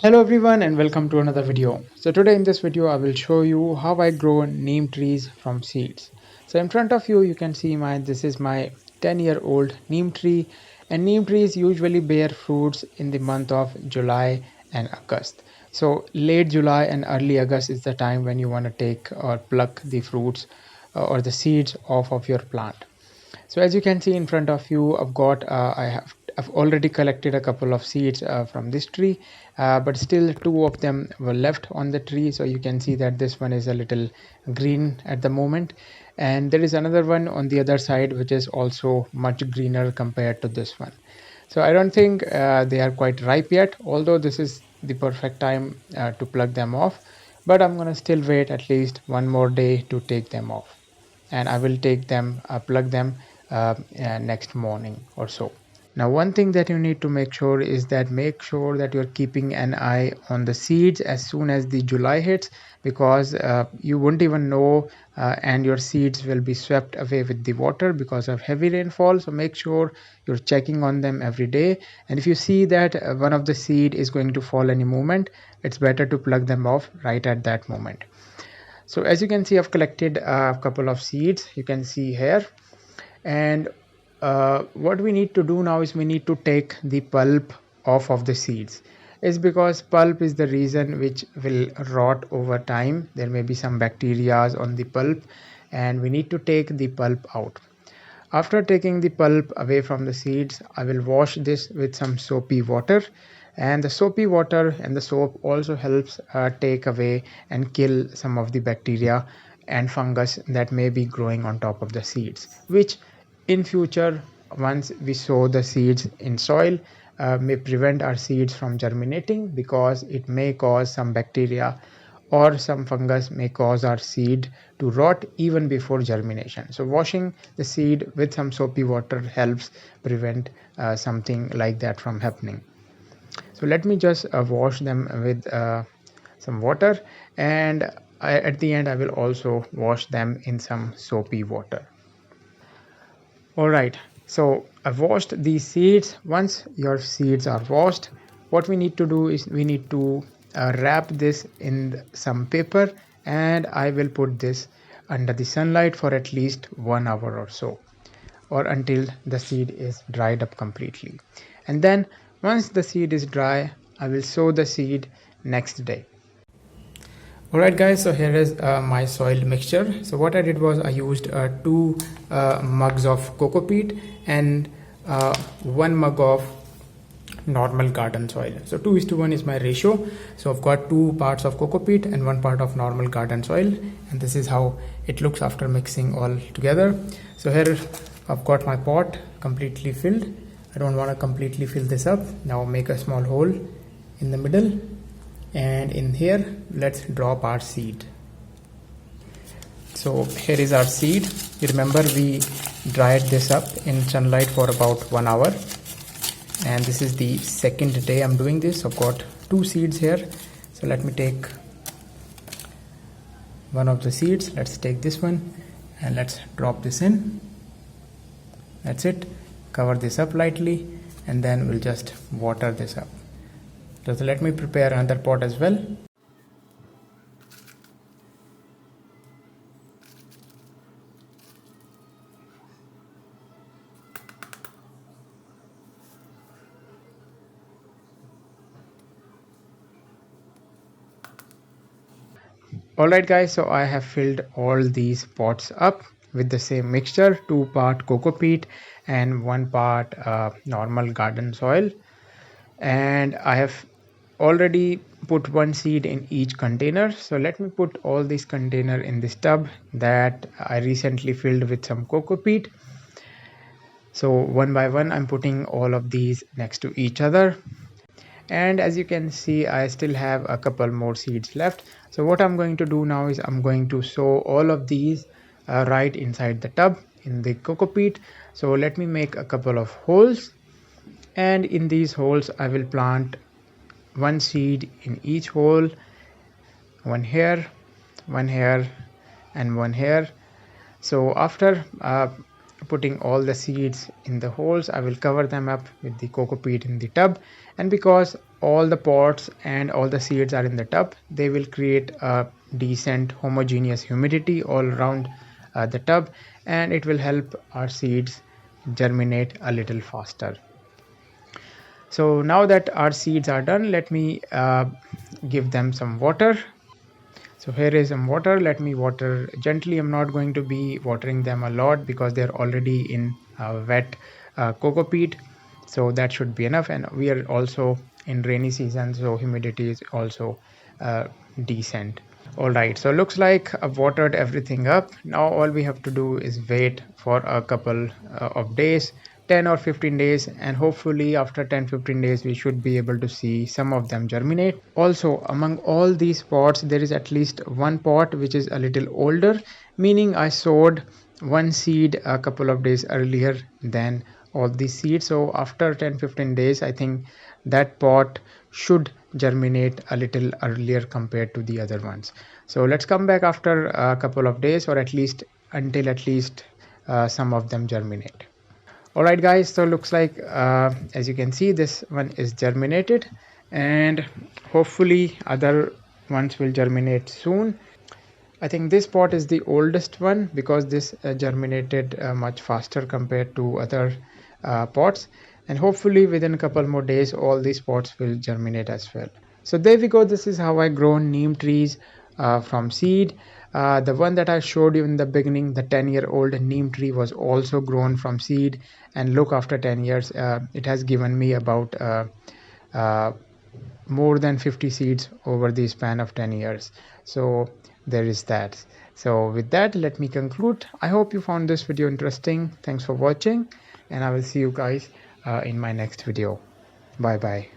Hello everyone and welcome to another video. So today in this video I will show you how I grow neem trees from seeds. So in front of you can see this is my 10-year-old neem tree, and neem trees usually bear fruits in the month of July and August. So late July and early August is the time when you want to take or pluck the fruits or the seeds off of your plant. So as you can see in front of you, I've already collected a couple of seeds from this tree, but still two of them were left on the tree. So you can see that this one is a little green at the moment, and there is another one on the other side which is also much greener compared to this one. So I don't think they are quite ripe yet, although this is the perfect time to pluck them off. But I'm gonna still wait at least one more day to take them off, and I will take them plug them next morning or so. Now one thing that you need to make sure is that you're keeping an eye on the seeds as soon as the July hits, because you won't even know, and your seeds will be swept away with the water because of heavy rainfall. So make sure you're checking on them every day, and if you see that one of the seed is going to fall any moment, it's better to plug them off right at that moment. So as you can see, I've collected a couple of seeds, you can see here, and what we need to do now is we need to take the pulp off of the seeds. Is because pulp is the reason which will rot over time. There may be some bacteria on the pulp, and we need to take the pulp out. After taking the pulp away from the seeds, I will wash this with some soapy water, and the soapy water and the soap also helps take away and kill some of the bacteria and fungus that may be growing on top of the seeds, which in future, once we sow the seeds in soil, may prevent our seeds from germinating, because it may cause some bacteria or some fungus may cause our seed to rot even before germination. So washing the seed with some soapy water helps prevent something like that from happening. So let me just wash them with some water, and at the end I will also wash them in some soapy water. Alright, so I've washed these seeds. Once your seeds are washed, what we need to do is we need to wrap this in some paper, and I will put this under the sunlight for at least 1 hour or so, or until the seed is dried up completely. And then once the seed is dry, I will sow the seed next day. Alright guys, so here is my soil mixture. So what I did was I used 2 mugs of coco peat and 1 mug of normal garden soil. So 2:1 is my ratio. So I've got 2 parts of coco peat and 1 part of normal garden soil, and this is how it looks after mixing all together. So here I've got my pot completely filled. I don't want to completely fill this up. Now make a small hole in the middle, and in here let's drop our seed. So here is our seed. You remember we dried this up in sunlight for about 1 hour, and this is the second day I'm doing this. I've got 2 seeds here, so let me take one of the seeds. Let's take this one and let's drop this in. That's it. Cover this up lightly, and then we'll just water this up. So let me prepare another pot as well. Alright guys, so I have filled all these pots up with the same mixture, 2 part coco peat and 1 part normal garden soil, and I have already put 1 seed in each container. So let me put all these container in this tub that I recently filled with some coco peat. So one by one I'm putting all of these next to each other, and as you can see I still have a couple more seeds left. So what I'm going to do now is I'm going to sow all of these right inside the tub in the coco peat. So let me make a couple of holes, and in these holes I will plant 1 seed in each hole, one here, one here, and one here. So after putting all the seeds in the holes, I will cover them up with the coco peat in the tub, and because all the pots and all the seeds are in the tub, they will create a decent homogeneous humidity all around the tub, and it will help our seeds germinate a little faster. So now that our seeds are done, let me give them some water. So here is some water. Let me water gently. I'm not going to be watering them a lot because they're already in wet cocoa peat. So that should be enough. And we are also in rainy season, so humidity is also decent. All right, so looks like I've watered everything up. Now all we have to do is wait for a couple of days, 10 or 15 days, and hopefully after 10-15 days we should be able to see some of them germinate. Also, among all these pots there is at least one pot which is a little older, meaning I sowed one seed a couple of days earlier than all these seeds. So after 10-15 days I think that pot should germinate a little earlier compared to the other ones. So let's come back after a couple of days, or at least until at least some of them germinate. All right guys, so looks like as you can see, this one is germinated, and hopefully other ones will germinate soon. I think this pot is the oldest one because this germinated much faster compared to other pots, and hopefully within a couple more days all these pots will germinate as well. So there we go. This is how I grow neem trees from seed. The one that I showed you in the beginning, the 10-year-old neem tree, was also grown from seed, and look, after 10 years it has given me about uh, more than 50 seeds over the span of 10 years. So there is that. So with that, let me conclude. I hope you found this video interesting. Thanks for watching, and I will see you guys in my next video. Bye bye.